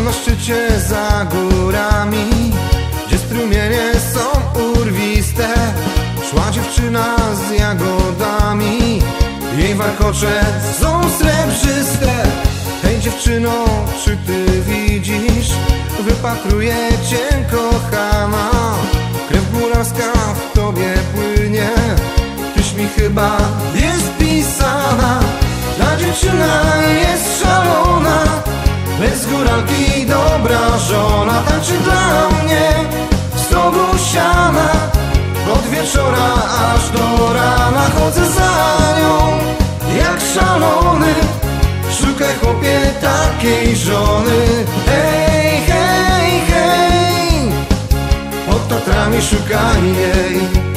na szczycie za górami, gdzie strumienie są urwiste, szła dziewczyna z jagodami, jej warkocze są srebrzyste. Hej dziewczyno, czy ty widzisz? Wypatruje cię kochana, krew góralska w tobie płynie, tyś mi chyba jest pisana. Ta dziewczyna jest szalona, bez góralki dobra żona. Tańczy dla mnie w stogu siana, od wieczora aż do rana. Chodzę za nią jak szalony, szukaj chłopie takiej żony. Hej, hej, hej, pod Tatrami szukaj jej.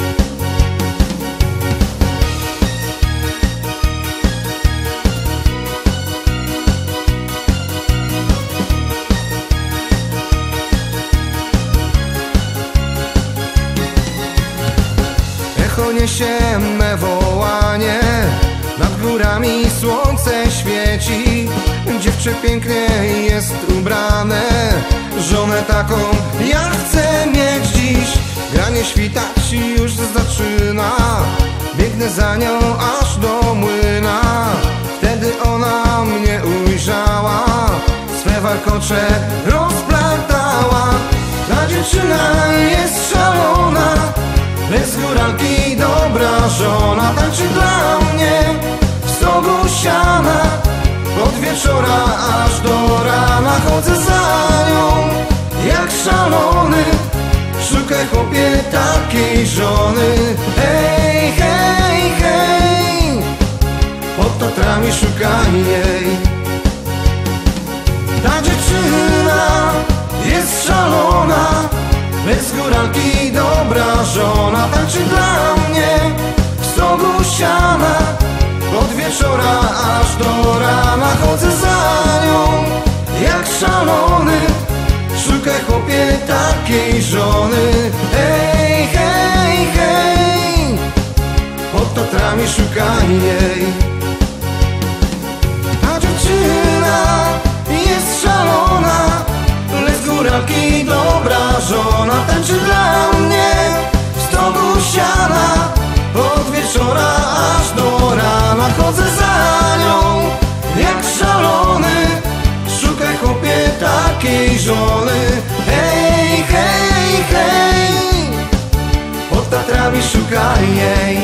Echo niesie me wołanie, nad górami słońce świeci, dziewczę pięknie jest ubrane, żonę taką ja chcę mieć dziś. Granie świtać już zaczyna, biegnę za nią aż do młyna. Wtedy ona mnie ujrzała, swe warkocze rozplatała. Ta dziewczyna jest szalona, bez góralki dobra żona. Tańczy dla mnie w stogu siana, od wieczora aż do rana. Chodzę za nią jak szalony, szukaj chłopie takiej żony. Hej, hej, hej, pod Tatrami szukaj jej. Ta dziewczyna jest szalona, bez góralki dobra żona. Tańczy dla mnie w stogu siana, od wieczora aż do rana. Chodzę za nią jak szalony, szukaj chłopie takiej żony. Hej, hej, hej, pod Tatrami szukaj jej. Ta dziewczyna jest szalona, bez góralki dobra żona. Tańczy dla mnie w stogu siana, od wieczora aż do rana. Chodzę za nią jak szalony, szukaj chłopie takiej żony. Hej, hej, hej, pod Tatrami szukaj jej.